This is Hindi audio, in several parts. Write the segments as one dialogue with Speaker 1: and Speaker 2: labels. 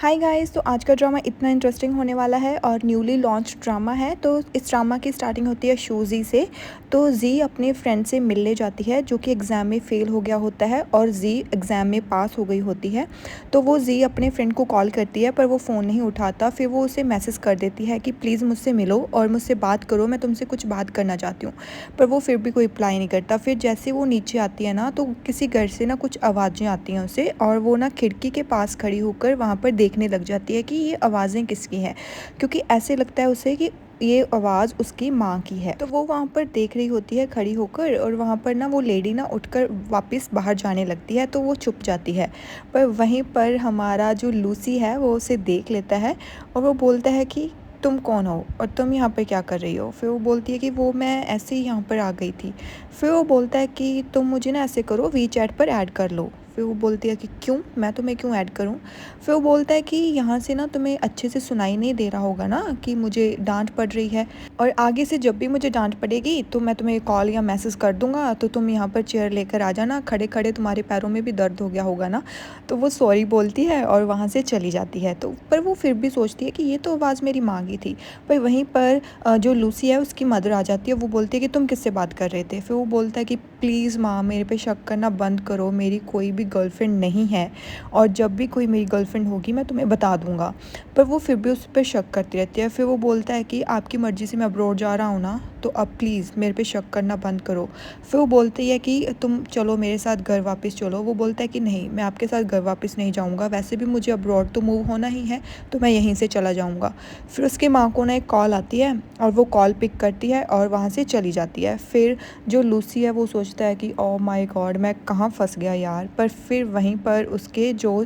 Speaker 1: हाय गाइस, तो आज का ड्रामा इतना इंटरेस्टिंग होने वाला है और न्यूली लॉन्च ड्रामा है। तो इस ड्रामा की स्टार्टिंग होती है शूजी से। तो जी अपने फ्रेंड से मिलने जाती है जो कि एग्ज़ाम में फ़ेल हो गया होता है और जी एग्ज़ाम में पास हो गई होती है। तो वो जी अपने फ्रेंड को कॉल करती है पर वो फ़ोन नहीं उठाता। फिर वो उसे मैसेज कर देती है कि प्लीज़ मुझसे मिलो और मुझसे बात करो, मैं तुमसे कुछ बात करना चाहती हूँ। पर वो फिर भी कोई रिप्लाई नहीं करता। फिर जैसे वो नीचे आती है ना, तो किसी घर से ना कुछ आवाज़ें आती हैं उसे, और वो ना खिड़की के पास खड़ी होकर वहाँ पर देखने लग जाती है कि ये आवाज़ें किसकी हैं, क्योंकि ऐसे लगता है उसे कि ये आवाज़ उसकी माँ की है। तो वो वहाँ पर देख रही होती है खड़ी होकर, और वहाँ पर ना वो लेडी ना उठकर वापस बाहर जाने लगती है, तो वो चुप जाती है। पर वहीं पर हमारा जो लूसी है वो उसे देख लेता है और वो बोलता है कि तुम कौन हो और तुम यहाँ पर क्या कर रही हो। फिर वो बोलती है कि वो मैं ऐसे ही यहाँ पर आ गई थी। फिर वो बोलता है कि तुम मुझे ना ऐसे करो, वी चैट पर ऐड कर लो। फिर वो बोलती है कि क्यों, मैं तुम्हें क्यों ऐड करूं। फिर वो बोलता है कि यहाँ से ना तुम्हें अच्छे से सुनाई नहीं दे रहा होगा ना कि मुझे डांट पड़ रही है, और आगे से जब भी मुझे डांट पड़ेगी तो मैं तुम्हें कॉल या मैसेज कर दूंगा, तो तुम यहाँ पर चेयर लेकर आ जाना, खड़े खड़े तुम्हारे पैरों में भी दर्द हो गया होगा ना। तो वो सॉरी बोलती है और वहाँ से चली जाती है। तो पर वो फिर भी सोचती है कि ये तो आवाज़ मेरी माँ की थी। पर वहीं पर जो लूसी है उसकी मदर आ जाती है। वो बोलती है कि तुम किससे बात कर रहे थे। फिर वो बोलता है कि प्लीज़ माँ, मेरे पे शक करना बंद करो, मेरी कोई भी गर्लफ्रेंड नहीं है, और जब भी कोई मेरी गर्लफ्रेंड होगी मैं तुम्हें बता दूंगा। पर वो फिर भी उस पर शक करती रहती है। फिर वो बोलता है कि आपकी मर्ज़ी से मैं अब्रॉड जा रहा हूँ ना, तो अब प्लीज़ मेरे पे शक करना बंद करो। फिर वो बोलती है कि तुम चलो मेरे साथ घर वापस चलो। वो बोलता है कि नहीं, मैं आपके साथ घर वापस नहीं जाऊँगा, वैसे भी मुझे अब्रॉड तो मूव होना ही है, तो मैं यहीं से चला जाऊँगा। फिर उसकी माँ को ना एक कॉल आती है और वो कॉल पिक करती है और वहाँ से चली जाती है। फिर जो लूसी है वो सोचता है कि ओह माय गॉड, मैं कहाँ फंस गया यार। पर फिर वहीं पर उसके जो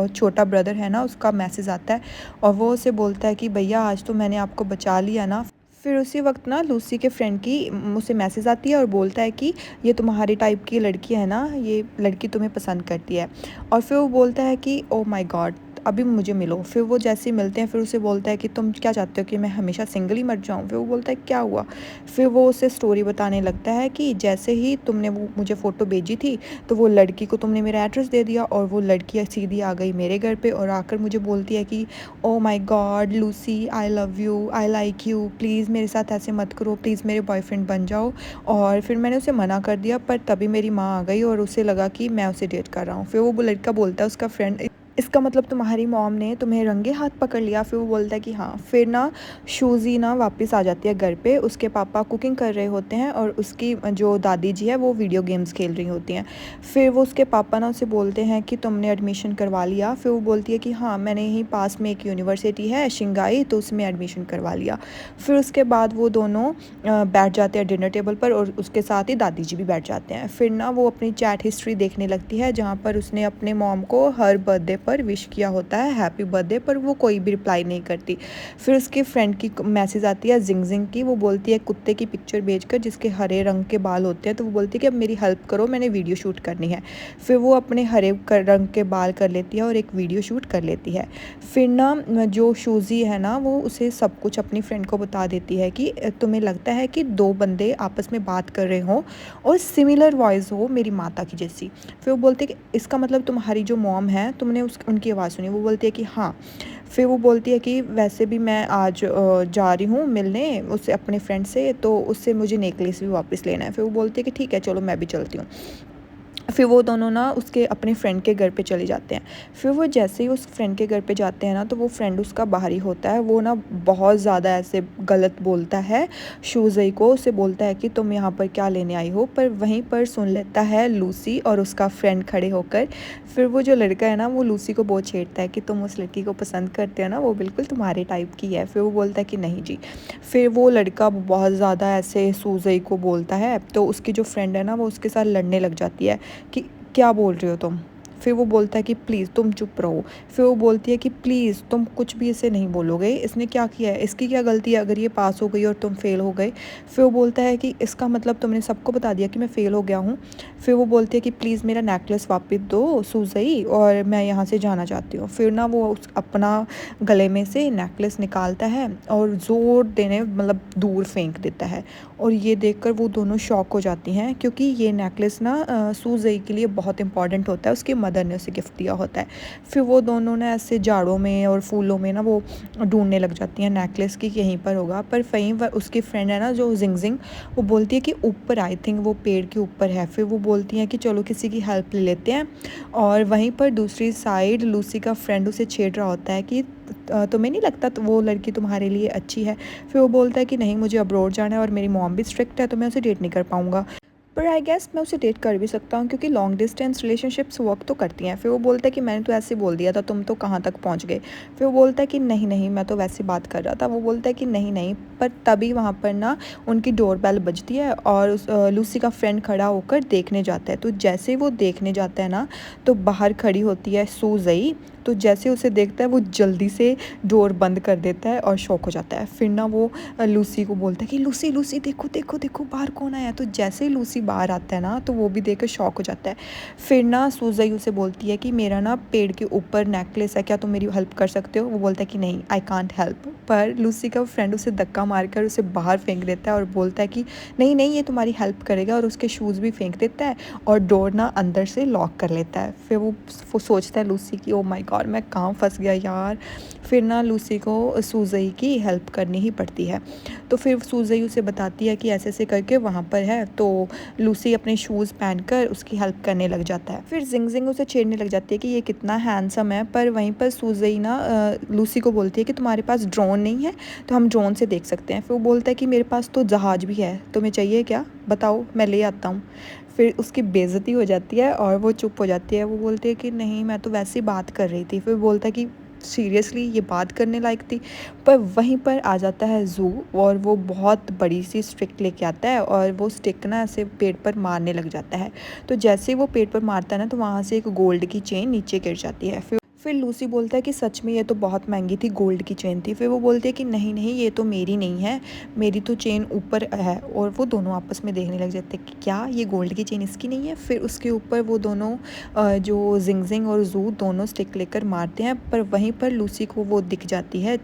Speaker 1: छोटा ब्रदर है ना, उसका मैसेज आता है और वो उसे बोलता है कि भैया आज तो मैंने आपको बचा लिया ना। फिर उसी वक्त ना लूसी के फ्रेंड की मुझसे मैसेज आती है और बोलता है कि ये तुम्हारी टाइप की लड़की है ना, ये लड़की तुम्हें पसंद करती है। और फिर वो बोलता है कि ओह माय गॉड, अभी मुझे मिलो। फिर वो जैसे ही मिलते हैं फिर उसे बोलता है कि तुम क्या चाहते हो कि मैं हमेशा सिंगल ही मर जाऊँ। फिर वो बोलता है क्या हुआ। फिर वो उसे स्टोरी बताने लगता है कि जैसे ही तुमने वो मुझे फ़ोटो भेजी थी, तो वो लड़की को तुमने मेरा एड्रेस दे दिया और वो लड़की सीधी आ गई मेरे घर पे और आकर मुझे बोलती है कि oh my God Lucy, I love you, I like you, please मेरे साथ ऐसे मत करो, प्लीज़ मेरे बॉयफ्रेंड बन जाओ। और फिर मैंने उसे मना कर दिया, पर तभी मेरी माँ आ गई और उसे लगा कि मैं उसे डेट कर रहा हूँ। फिर वो लड़का बोलता है उसका फ्रेंड, इसका मतलब तुम्हारी मॉम ने तुम्हें रंगे हाथ पकड़ लिया। फिर वो बोलता है कि हाँ। फिर ना शूजी ना वापस आ जाती है घर पे। उसके पापा कुकिंग कर रहे होते हैं और उसकी जो दादी जी है वो वीडियो गेम्स खेल रही होती हैं। फिर वो उसके पापा ना उसे बोलते हैं कि तुमने एडमिशन करवा लिया। फिर वो बोलती है कि हाँ, मैंने यहीं पास में एक यूनिवर्सिटी है शिंगाई, तो उसमें एडमिशन करवा लिया। फिर उसके बाद वो दोनों बैठ जाते हैं डिनर टेबल पर और उसके साथ ही दादी जी भी बैठ जाते हैं। फिर ना वो अपनी चैट हिस्ट्री देखने लगती है जहाँ पर उसने अपने मॉम को हर बर्थडे पर विश किया होता है हैप्पी बर्थडे, पर वो कोई भी रिप्लाई नहीं करती। फिर उसके फ्रेंड की मैसेज आती है जिंग जिंग की। वो बोलती है कुत्ते की पिक्चर भेजकर जिसके हरे रंग के बाल होते हैं। तो वो बोलती है कि अब मेरी हेल्प करो, मैंने वीडियो शूट करनी है। फिर वो अपने हरे रंग के बाल कर लेती है और एक वीडियो शूट कर लेती है। फिर ना जो शूजी है ना वो उसे सब कुछ अपनी फ्रेंड को बता देती है कि तुम्हें लगता है कि दो बंदे आपस में बात कर रहे हो और सिमिलर वॉइस हो मेरी माता की जैसी। फिर वो बोलती है कि इसका मतलब तुम्हारी जो मॉम है तुमने उनकी आवाज़ सुनी। वो बोलती है कि हाँ। फिर वो बोलती है कि वैसे भी मैं आज जा रही हूँ मिलने उससे अपने फ्रेंड से, तो उससे मुझे नेकलेस भी वापस लेना है। फिर वो बोलती है कि ठीक है चलो मैं भी चलती हूँ। फिर वो दोनों ना उसके अपने फ्रेंड के घर पे चले जाते हैं। फिर वो जैसे ही उस फ्रेंड के घर पे जाते हैं ना, तो वो फ्रेंड उसका बाहर ही होता है। वो ना बहुत ज़्यादा ऐसे गलत बोलता है शूज़ई को। उसे बोलता है कि तुम यहाँ पर क्या लेने आई हो। पर वहीं पर सुन लेता है लूसी और उसका फ्रेंड खड़े होकर। फिर वो जो लड़का है ना वो लूसी को बहुत छेड़ता है कि तुम उस लड़की को पसंद करते हो ना, वो बिल्कुल तुम्हारे टाइप की है। फिर वो बोलता है कि नहीं जी। फिर वो लड़का बहुत ज़्यादा ऐसे सूज़ई को बोलता है, तो उसकी जो फ्रेंड है ना वो उसके साथ लड़ने लग जाती है कि क्या बोल रहे हो तुम। फिर वो बोलता है कि प्लीज़ तुम चुप रहो। फिर वो बोलती है कि प्लीज़ तुम कुछ भी इसे नहीं बोलोगे, इसने क्या किया है, इसकी क्या गलती है अगर ये पास हो गई और तुम फेल हो गए। फिर वो बोलता है कि इसका मतलब तुमने सबको बता दिया कि मैं फ़ेल हो गया हूँ। फिर वो बोलती है कि प्लीज़ मेरा नेकलेस वापस दो सूज़ई, और मैं यहाँ से जाना चाहती हूँ। फिर ना वो अपना गले में से नेकलेस निकालता है और ज़ोर देने मतलब दूर फेंक देता है। और ये देखकर वो दोनों शॉक हो जाती हैं, क्योंकि ये नेकलेस ना सूज़ई के लिए बहुत इंपॉर्टेंट होता है, उसकी मदर ने उसे गिफ्ट दिया होता है। फिर वो दोनों ना ऐसे झाड़ों में और फूलों में ना वो ढूंढने लग जाती हैं नेकलेस की, यहीं पर होगा। पर वहीं पर उसकी फ्रेंड है ना जो जिंग जिंग, वो बोलती है कि ऊपर, आई थिंक वो पेड़ के ऊपर है। फिर वो बोलती हैं कि चलो किसी की हेल्प ले लेते हैं। और वहीं पर दूसरी साइड लूसी का फ्रेंड उसे छेड़ रहा होता है कि तुम्हें नहीं लगता तो वो लड़की तुम्हारे लिए अच्छी है। फिर वो बोलता है कि नहीं, मुझे अब्रॉड जाना है और मेरी मॉम भी स्ट्रिक्ट है, तो मैं उसे डेट नहीं कर पाऊँगा। पर आई गेस मैं उसे डेट कर भी सकता हूँ, क्योंकि लॉन्ग डिस्टेंस रिलेशनशिप्स वर्क तो करती हैं। फिर वो बोलता है कि मैंने तो ऐसे बोल दिया था, तुम तो कहाँ तक पहुँच गए। फिर वो बोलता है कि नहीं नहीं, मैं तो वैसे बात कर रहा था। वो बोलता है कि नहीं नहीं। पर तभी वहाँ पर ना उनकी डोरबेल बजती है और लूसी का फ्रेंड खड़ा होकर देखने जाता है। तो जैसे ही वो देखने जाता है ना, तो बाहर खड़ी होती है सूजई। तो जैसे उसे देखता है वो जल्दी से डोर बंद कर देता है और शॉक हो जाता है। फिर ना वो लूसी को बोलता है कि लूसी लूसी देखो देखो देखो बाहर कौन आया। तो जैसे ही लूसी बाहर आता है ना, तो वो भी देख कर शॉक हो जाता है। फिर ना सूजई उसे बोलती है कि मेरा ना पेड़ के ऊपर नेकलेस है, क्या तुम मेरी हेल्प कर सकते हो। वो बोलता है कि नहीं, आई कांट हेल्प। पर लूसी का फ्रेंड उसे धक्का मारकर उसे बाहर फेंक देता है और बोलता है कि नहीं नहीं, ये तुम्हारी हेल्प करेगा, और उसके शूज़ भी फेंक देता है और डोर ना अंदर से लॉक कर लेता है। फिर वो सोचता है लूसी की, ओ माय गॉड, मैं कहाँ फंस गया यार। फिर ना लूसी को सूजई की हेल्प करनी ही पड़ती है। तो फिर सूजई उसे बताती है कि ऐसे ऐसे करके वहाँ पर है। तो लूसी अपने शूज़ पहनकर उसकी हेल्प करने लग जाता है। फिर जिंग जिंग उसे छेड़ने लग जाती है कि ये कितना हैंडसम है। पर वहीं पर सूजई ना लूसी को बोलती है कि तुम्हारे पास ड्रोन नहीं है, तो हम ड्रोन से देख सकते हैं। फिर वो बोलता है कि मेरे पास तो जहाज़ भी है, तुम्हें चाहिए क्या, बताओ मैं ले आता हूँ। फिर उसकी बेइज्जती हो जाती है और वो चुप हो जाती है। वो बोलती है कि नहीं, मैं तो वैसे ही बात कर रही थी। फिर बोलता है कि सीरियसली ये बात करने लायक थी। पर वहीं पर आ जाता है जू, और वो बहुत बड़ी सी स्टिक लेके आता है और वो स्टिक ना ऐसे पेड़ पर मारने लग जाता है। तो जैसे ही वो पेड़ पर मारता है ना, तो वहाँ से एक गोल्ड की चेन नीचे गिर जाती है। फिर लूसी बोलता है कि सच में ये तो बहुत महंगी थी, गोल्ड की चेन थी। फिर वो बोलती है कि नहीं नहीं, ये तो मेरी नहीं है, मेरी तो चेन ऊपर है। और वो दोनों आपस में देखने लग जाते हैं कि क्या ये गोल्ड की चेन इसकी नहीं है। फिर उसके ऊपर वो दोनों जो जिंग जिंग और जू दोनों स्टिक लेकर मारते हैं। पर वहीं पर लूसी को वो दिख जाती है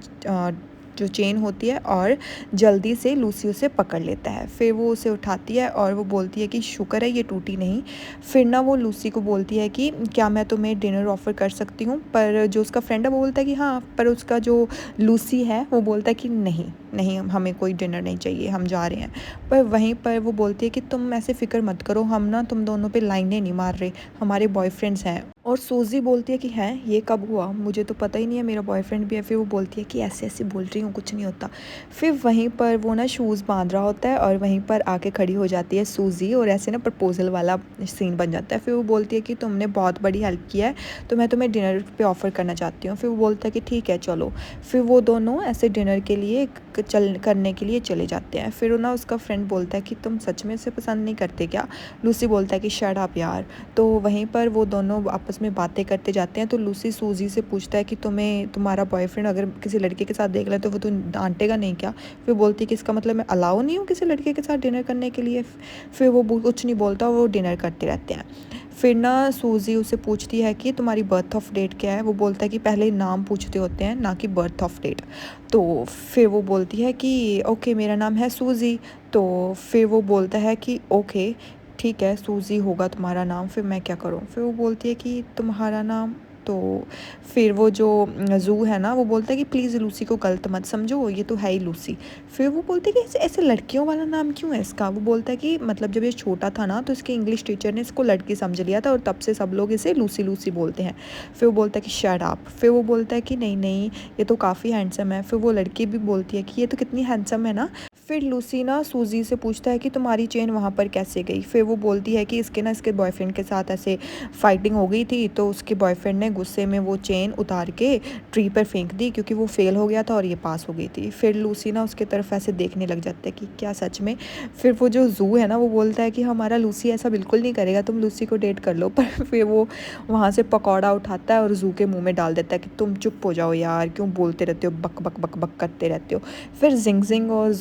Speaker 1: जो चेन होती है, और जल्दी से लूसी उसे पकड़ लेता है। फिर वो उसे उठाती है और वो बोलती है कि शुक्र है ये टूटी नहीं। फिर ना वो लूसी को बोलती है कि क्या मैं तुम्हें डिनर ऑफ़र कर सकती हूँ। पर जो उसका फ्रेंड है वो बोलता है कि हाँ। पर उसका जो लूसी है वो बोलता है कि नहीं नहीं, हमें कोई डिनर नहीं चाहिए, हम जा रहे हैं। पर वहीं पर वो बोलती है कि तुम ऐसे फ़िक्र मत करो, हम ना तुम दोनों पे लाइनें नहीं मार रहे, हमारे बॉयफ्रेंड्स हैं। और सूजी बोलती है कि हैं, ये कब हुआ, मुझे तो पता ही नहीं है, मेरा बॉयफ्रेंड भी है। फिर वो बोलती है कि ऐसे ऐसे बोल रही हूँ, कुछ नहीं होता। फिर वहीं पर वो ना शूज़ बांध रहा होता है और वहीं पर आके खड़ी हो जाती है सूजी, और ऐसे ना प्रपोजल वाला सीन बन जाता है। फिर वो बोलती है कि तुमने बहुत बड़ी हेल्प किया है, तो मैं तुम्हें डिनर पे ऑफ़र करना चाहती हूँ। फिर वो बोलता है कि ठीक है चलो। फिर वो दोनों ऐसे डिनर के लिए करने के लिए चले जाते हैं। फिर ना उसका फ्रेंड बोलता है कि तुम सच में उसे पसंद नहीं करते क्या। लूसी बोलता है कि शट अप यार। तो वहीं पर वो दोनों आपस में बातें करते जाते हैं। तो लूसी सूजी से पूछता है कि तुम्हें तुम्हारा बॉयफ्रेंड अगर किसी लड़के के साथ देख ले तो वो तो डांटेगा नहीं क्या। फिर बोलती है कि इसका मतलब मैं अलाउ नहीं हूँ किसी लड़के के साथ डिनर करने के लिए। फिर वो कुछ नहीं बोलता, वो डिनर करते रहते हैं। फिर ना सूजी उसे पूछती है कि तुम्हारी बर्थ ऑफ डेट क्या है। वो बोलता है कि पहले नाम पूछते होते हैं, ना कि बर्थ ऑफ डेट। तो फिर वो बोलती है कि ओके मेरा नाम है सूजी। तो फिर वो बोलता है कि ओके ठीक है, सूजी होगा तुम्हारा नाम, फिर मैं क्या करूँ। फिर वो बोलती है कि तुम्हारा नाम। तो फिर वो जो जू है ना, वो बोलता है कि प्लीज़ लूसी को गलत मत समझो, ये तो है ही लूसी। फिर वो बोलते हैं कि ऐसे ऐसे लड़कियों वाला नाम क्यों है इसका। वो बोलता है कि मतलब जब ये छोटा था ना, तो इसके इंग्लिश टीचर ने इसको लड़की समझ लिया था और तब से सब लोग इसे लूसी लूसी बोलते हैं। फिर वो बोलता है कि शट अप। फिर वो बोलता है कि नहीं नहीं, ये तो काफ़ी हैंडसम है। फिर वो लड़की भी बोलती है कि ये तो कितनी हैंडसम है ना। फिर लूसी ना सूजी से पूछता है कि तुम्हारी चेन वहाँ पर कैसे गई। फिर वो बोलती है कि इसके बॉयफ्रेंड के साथ ऐसे फाइटिंग हो गई थी, तो उसके बॉयफ्रेंड ने गुस्से में वो चेन उतार के ट्री पर फेंक दी, क्योंकि वो फेल हो गया था और ये पास हो गई थी। फिर लूसी ना उसके तरफ ऐसे देखने लग जाता है कि क्या सच में। फिर वो जो जू है ना, वो बोलता है कि हमारा लूसी ऐसा बिल्कुल नहीं करेगा, तुम लूसी को डेट कर लो। पर फिर वो वहाँ से पकौड़ा उठाता है और जू के मुँह में डाल देता है कि तुम चुप हो जाओ यार, क्यों बोलते रहते हो, बक बक बक बक करते रहते हो। फिर जिंग जिंग और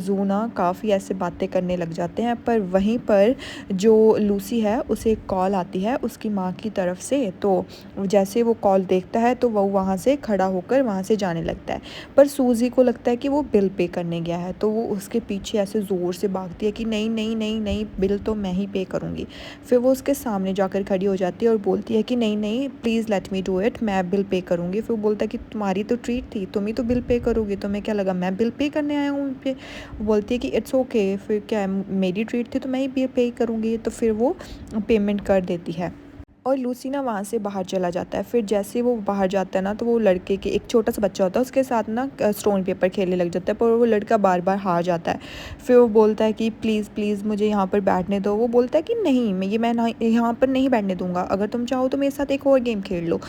Speaker 1: जू ना काफ़ी ऐसे बातें करने लग जाते हैं। पर वहीं पर जो लूसी है उसे एक कॉल आती है उसकी माँ की तरफ से। तो जैसे वो कॉल देखता है तो वो वहाँ से खड़ा होकर वहाँ से जाने लगता है। पर सूजी को लगता है कि वो बिल पे करने गया है, तो वो उसके पीछे ऐसे ज़ोर से भागती है कि नहीं नहीं नहीं नहीं, बिल तो मैं ही पे करूँगी। फिर वो उसके सामने जाकर खड़ी हो जाती है और बोलती है कि नहीं नहीं, please let me do it, मैं बिल पे करूँगी। फिर वो बोलता है कि तुम्हारी तो ट्रीट थी, तुम ही तो बिल पे करोगी, तुम्हें क्या लगा मैं बिल पे करने आया हूँ पे। वो बोलती है कि इट्स ओके, फिर क्या है, मेरी ट्रीट थी तो मैं ही बिल पे करूँगी। तो फिर वो पेमेंट कर देती है और लूसी ना वहाँ से बाहर चला जाता है। फिर जैसे वो बाहर जाता है ना, तो वो लड़के के एक छोटा सा बच्चा होता है उसके साथ ना स्टोन पेपर खेलने लग जाता है, पर वो लड़का बार बार हार जाता है। फिर वो बोलता है कि प्लीज़ प्लीज़ मुझे यहाँ पर बैठने दो। वो बोलता है कि नहीं, मैं ना यहाँ पर नहीं बैठने दूँगा, अगर तुम चाहो तो मेरे साथ एक और गेम खेल लो।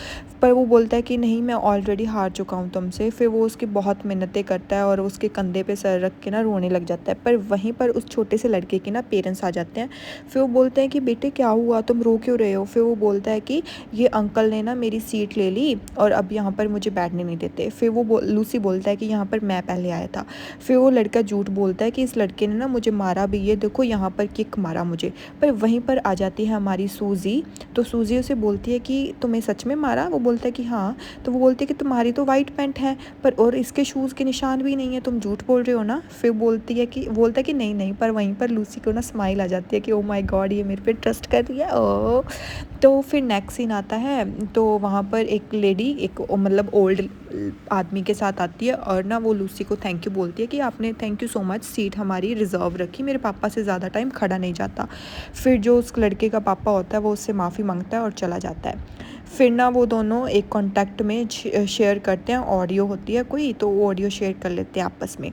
Speaker 1: पर वो बोलता है कि नहीं, मैं ऑलरेडी हार चुका हूँ तुमसे। फिर वो उसकी बहुत मिन्नतें करता है और उसके कंधे पे सर रख के ना रोने लग जाता है। पर वहीं पर उस छोटे से लड़के के ना पेरेंट्स आ जाते हैं। फिर वो बोलते हैं कि बेटे क्या हुआ, तुम रो क्यों रहे हो। फिर वो बोलता है कि ये अंकल ने ना मेरी सीट ले ली और अब यहाँ पर मुझे बैठने नहीं देते। फिर वो लूसी बोलता है कि यहाँ पर मैं पहले आया था। फिर वो लड़का झूठ बोलता है कि इस लड़के ने ना मुझे मारा भी, ये देखो यहाँ पर किक मारा मुझे। पर वहीं पर आ जाती है हमारी सूजी। तो सूजी उसे बोलती है कि तुम्हें सच में मारा। वो बोलता है कि हाँ। तो वो बोलती है कि तुम्हारी तो वाइट पैंट है पर और इसके शूज़ के निशान भी नहीं है, तुम झूठ बोल रहे हो ना। फिर बोलता है कि नहीं नहीं। पर वहीं पर लूसी को ना स्माइल आ जाती है कि ओ माय गॉड, ये मेरे पे ट्रस्ट कर रही है। ओ तो फिर नेक्स्ट सीन आता है, तो वहाँ पर एक लेडी, एक मतलब ओल्ड आदमी के साथ आती है और ना वो लूसी को थैंक यू बोलती है कि आपने thank you so much, seat हमारी रिज़र्व रखी, मेरे पापा से ज़्यादा टाइम खड़ा नहीं जाता। फिर जो उस लड़के का पापा होता है वो उससे माफ़ी मांगता है और चला जाता है। फिर ना वो दोनों एक कॉन्टैक्ट में शेयर करते हैं, ऑडियो होती है कोई, तो वो ऑडियो शेयर कर लेते हैं आपस में।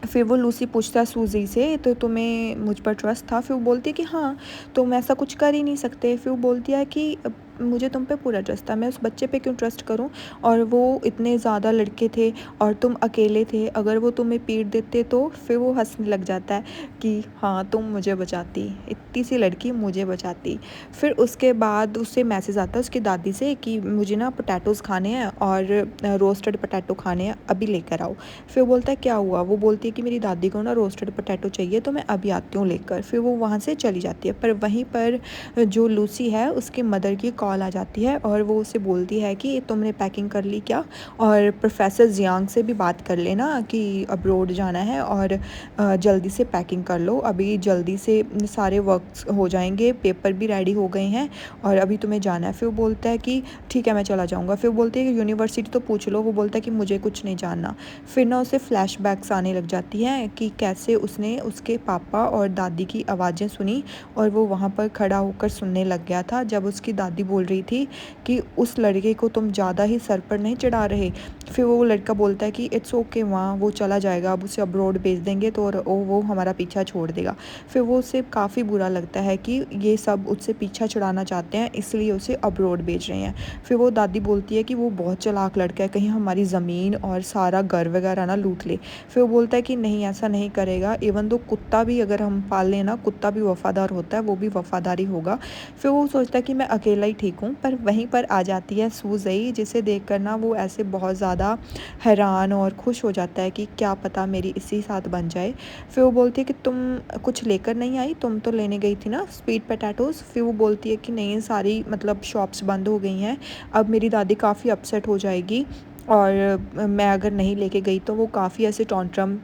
Speaker 1: फिर वो लूसी पूछता है सूजी से, तो तुम्हें मुझ पर ट्रस्ट था। फिर वो बोलती है कि हाँ, तुम ऐसा कुछ कर ही नहीं सकते। फिर वो बोलती है कि मुझे तुम पे पूरा ट्रस्ट था, मैं उस बच्चे पे क्यों ट्रस्ट करूं, और वो इतने ज़्यादा लड़के थे और तुम अकेले थे, अगर वो तुम्हें पीट देते तो। फिर वो हंसने लग जाता है कि हाँ, तुम मुझे बचाती, इतनी सी लड़की मुझे बचाती। फिर उसके बाद उससे मैसेज आता है उसकी दादी से कि मुझे ना पोटैटोज़ खाने हैं और रोस्टेड पोटैटो खाने हैं, अभी लेकर आओ। फिर वो बोलता है क्या हुआ। वो बोलती है कि मेरी दादी को ना रोस्टेड पोटैटो चाहिए, तो मैं अभी आती हूँ लेकर। फिर वो वहाँ से चली जाती है। पर वहीं पर जो लूसी है उसके मदर की कॉल आ जाती है और वो उसे बोलती है कि तुमने पैकिंग कर ली क्या, और प्रोफेसर जियांग से भी बात कर लेना कि अब्रोड जाना है और जल्दी से पैकिंग कर लो, अभी जल्दी से सारे वर्क्स हो जाएंगे, पेपर भी रेडी हो गए हैं और अभी तुम्हें जाना है। फिर वो बोलता है कि ठीक है मैं चला जाऊँगा। फिर वो बोलती है कि यूनिवर्सिटी तो पूछ लो। वो बोलता है कि मुझे कुछ नहीं जानना। फिर ना उसे फ्लैशबैक्स आने लग जाती हैं कि कैसे उसने उसके पापा और दादी की आवाज़ें सुनी और वो वहाँ पर खड़ा होकर सुनने लग गया था जब उसकी दादी बोल रही थी कि उस लड़के को तुम ज़्यादा ही सर पर नहीं चढ़ा रहे। फिर वो लड़का बोलता है कि इट्स ओके, वहाँ वो चला जाएगा, अब उसे अब्रॉड भेज देंगे तो और वो हमारा पीछा छोड़ देगा। फिर वो उसे काफ़ी बुरा लगता है कि ये सब उससे पीछा छुड़ाना चाहते हैं, इसलिए उसे अब्रॉड भेज रहे हैं। फिर वो दादी बोलती है कि वो बहुत चालाक लड़का है, कहीं हमारी ज़मीन और सारा घर वगैरह ना लूट ले। फिर वो बोलता है कि नहीं, ऐसा नहीं करेगा, इवन तो कुत्ता भी अगर हम पाल लें ना, कुत्ता भी वफ़ादार होता है, वो भी वफ़ादारी होगा। फिर वो सोचता है कि मैं अकेला ही ठीक हूँ। पर वहीं पर आ जाती है सूज़ई, जिसे देखकर ना वो ऐसे बहुत ज़्यादा हैरान और खुश हो जाता है कि क्या पता मेरी इसी साथ बन जाए। फिर वो बोलती है कि तुम कुछ लेकर नहीं आई, तुम तो लेने गई थी ना स्वीट पोटैटोज़। फिर वो बोलती है कि नहीं, सारी मतलब शॉप्स बंद हो गई हैं, अब मेरी दादी काफ़ी अपसेट हो जाएगी और मैं अगर नहीं लेके गई तो वो काफ़ी ऐसे टॉन्ट्रम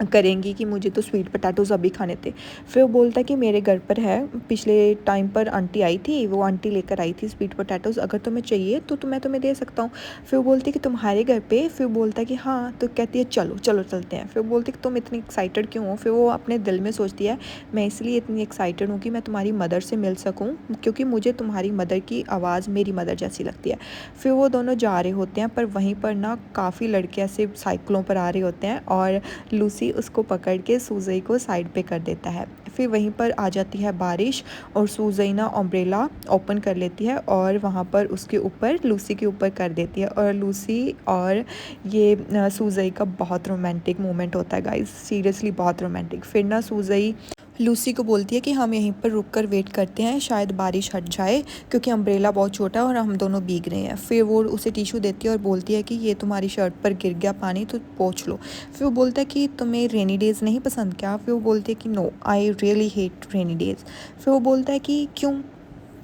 Speaker 1: करेंगी कि मुझे तो स्वीट पोटैटोज़ अभी खाने थे। फिर वो बोलता है कि मेरे घर पर है, पिछले टाइम पर आंटी आई थी, वो आंटी लेकर आई थी स्वीट पोटैटोज़, अगर तुम्हें चाहिए तो मैं तुम्हें दे सकता हूँ। फिर वो बोलती है कि तुम्हारे घर पे। फिर बोलता है कि हाँ। तो कहती है चलो चलो चलते हैं। फिर बोलती है कि तुम इतनी एक्साइटेड क्यों हो। फिर वो अपने दिल में सोचती है मैं इसलिए इतनी एक्साइटेड हूँ कि मैं तुम्हारी मदर से मिल सकूँ, क्योंकि मुझे तुम्हारी मदर की आवाज़ मेरी मदर जैसी लगती है। फिर वो दोनों जा रहे होते हैं, पर वहीं पर ना काफ़ी लड़के ऐसे साइकिलों पर आ रहे होते हैं और लूसी उसको पकड़ के सूज़ई को साइड पे कर देता है। फिर वहीं पर आ जाती है बारिश और सूज़ई ना अम्ब्रेला ओपन कर लेती है और वहाँ पर उसके ऊपर लूसी के ऊपर कर देती है और लूसी और ये सूज़ई का बहुत रोमांटिक मोमेंट होता है गाइस, सीरियसली बहुत रोमांटिक। फिर ना सूज़ई लूसी को बोलती है कि हम यहीं पर रुक कर वेट करते हैं, शायद बारिश हट जाए क्योंकि अम्ब्रेला बहुत छोटा है और हम दोनों भीग रहे हैं। फिर वो उसे टिशू देती है और बोलती है कि ये तुम्हारी शर्ट पर गिर गया पानी तो पोंछ लो। फिर वो बोलता है कि तुम्हें रेनी डेज़ नहीं पसंद क्या? फिर वो बोलती है कि no, I really hate rainy days. फिर वो बोलता है कि क्यों?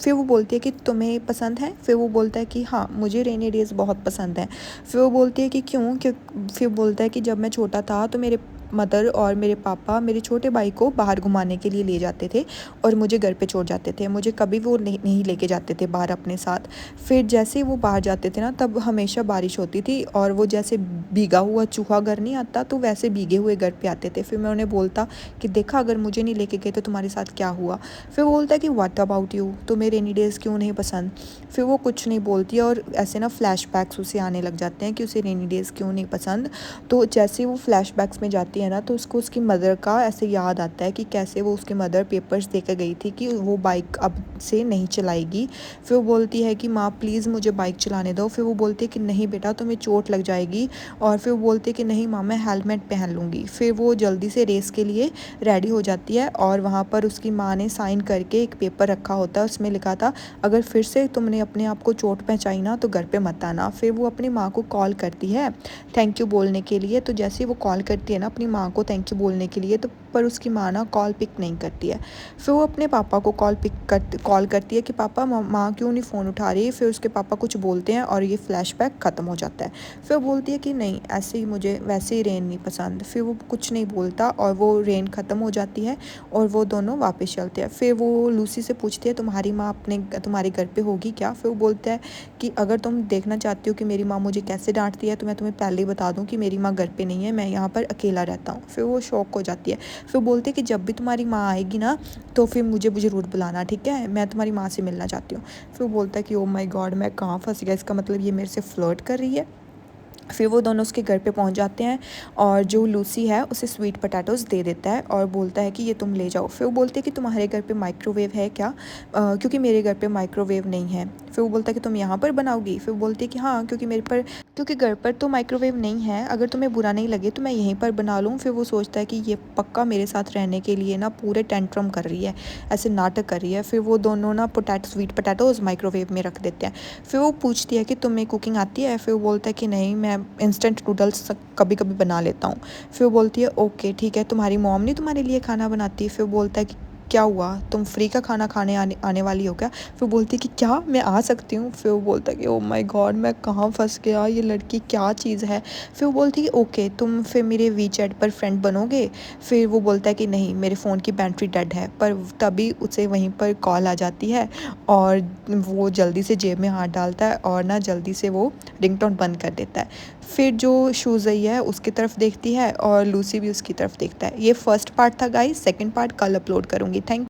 Speaker 1: फिर वो बोलती है कि तुम्हें पसंद है? फिर वो बोलता है कि हाँ, मुझे रेनी डेज़ बहुत पसंद है। फिर वो बोलती है कि क्यों? फिर बोलता है कि जब मैं छोटा था तो मेरे मदर और मेरे पापा मेरे छोटे भाई को बाहर घुमाने के लिए ले जाते थे और मुझे घर पे छोड़ जाते थे। मुझे कभी वो नहीं लेके जाते थे बाहर अपने साथ। फिर जैसे वो बाहर जाते थे ना, तब हमेशा बारिश होती थी और वो जैसे भीगा हुआ चूहा घर नहीं आता, तो वैसे भीगे हुए घर पे आते थे। फिर मैं उन्हें बोलता कि देखा, अगर मुझे नहीं लेके गए तो तुम्हारे साथ क्या हुआ? फिर वो बोलता है कि व्हाट अबाउट यू, तुम्हें रेनी डेज़ क्यों नहीं पसंद? फिर वो कुछ नहीं बोलती और ऐसे ना फ्लैशबैक्स उसे आने लग जाते हैं कि उसे रेनी डेज़ क्यों नहीं पसंद। तो जैसे वो फ्लैशबैक्स में जाती है ना, तो उसको उसकी मदर का ऐसे याद आता है कि कैसे वो उसकी मदर पेपर्स देकर गई थी कि वो बाइक अब से नहीं चलाएगी। फिर वो बोलती है कि माँ प्लीज़ मुझे बाइक चलाने दो। फिर वो बोलती है कि नहीं बेटा, तुम्हें चोट लग जाएगी। और फिर वो बोलती है कि नहीं माँ, मैं हेलमेट पहन लूँगी। फिर वो जल्दी से रेस के लिए रेडी हो जाती है और वहाँ पर उसकी माँ ने साइन करके एक पेपर रखा होता है, उसमें लिखा था अगर फिर से तुमने अपने आप को चोट पहुँचाई ना तो घर पे मत आना। फिर वो अपनी माँ को कॉल करती है थैंक यू बोलने के लिए। तो जैसे ही वो कॉल करती है ना अपनी माँ को थैंक यू बोलने के लिए, तो पर उसकी माँ ना कॉल पिक नहीं करती है। फिर वो अपने पापा को कॉल करती है कि पापा, माँ क्यों नहीं फ़ोन उठा रही? फिर उसके पापा कुछ बोलते हैं और ये फ्लैशबैक ख़त्म हो जाता है। फिर वो बोलती है कि नहीं, ऐसे ही मुझे वैसे ही रेन नहीं पसंद। फिर वो कुछ नहीं बोलता और वो रेन ख़त्म हो जाती है और वो दोनों वापस चलते हैं। फिर वो लूसी से पूछती है तुम्हारी माँ तुम्हारे घर पे होगी क्या? फिर वो बोलता है कि अगर तुम देखना चाहती हो कि मेरी माँ मुझे कैसे डांटती है तो मैं तुम्हें पहले ही बता दूं कि मेरी माँ घर पे नहीं है, मैं यहाँ पर अकेला रहता हूँ। फिर वो शॉक हो जाती है। फिर बोलते हैं कि जब भी तुम्हारी माँ आएगी ना तो फिर मुझे ज़रूर बुलाना, ठीक है? मैं तुम्हारी माँ से मिलना चाहती हूँ। फिर वो बोलता है कि ओ माय गॉड, मैं कहाँ फंस गया, इसका मतलब ये मेरे से फ्लर्ट कर रही है। फिर वो दोनों उसके घर पे पहुंच जाते हैं और जो लूसी है उसे स्वीट पोटैटोज़ दे देता है और बोलता है कि ये तुम ले जाओ। फिर वो बोलते हैं कि तुम्हारे घर पे माइक्रोवेव है क्या? क्योंकि मेरे घर पे माइक्रोवेव नहीं है। फिर वो बोलता है कि तुम यहाँ पर बनाओगी? फिर वो बोलती है कि हाँ, क्योंकि घर पर तो माइक्रोवेव नहीं है, अगर तुम्हें बुरा नहीं लगे तो मैं यहीं पर बना लूँ। फिर वो सोचता है कि ये पक्का मेरे साथ रहने के लिए ना पूरे टेंट्रम कर रही है, ऐसे नाटक कर रही है। फिर वो दोनों ना स्वीट पोटैटोज़ माइक्रोवेव में रख देते हैं। फिर वो पूछती है कि तुम्हें कुकिंग आती है? फिर वो बोलता है कि नहीं, मैं इंस्टेंट नूडल्स कभी कभी बना लेता हूँ। फिर वो बोलती है ओके ठीक है, तुम्हारी मॉम नहीं तुम्हारे लिए खाना बनाती? फिर वो बोलता है कि क्या हुआ, तुम फ्री का खाना खाने आने वाली हो क्या? फिर बोलती है कि क्या मैं आ सकती हूँ? फिर वो बोलता है कि ओ माय गॉड, मैं कहाँ फंस गया, ये लड़की क्या चीज़ है। फिर वो बोलती है कि ओके, तुम फिर मेरे वीचैट पर फ्रेंड बनोगे? फिर वो बोलता है कि नहीं, मेरे फ़ोन की बैटरी डेड है। पर तभी उसे वहीं पर कॉल आ जाती है और वो जल्दी से जेब में हाथ डालता है और ना जल्दी से वो रिंगटोन बंद कर देता है। फिर जो शूज़ई है उसकी तरफ देखती है और लूसी भी उसकी तरफ देखता है। ये फर्स्ट पार्ट था गाइस, सेकंड पार्ट कल अपलोड करूँगी। थैंक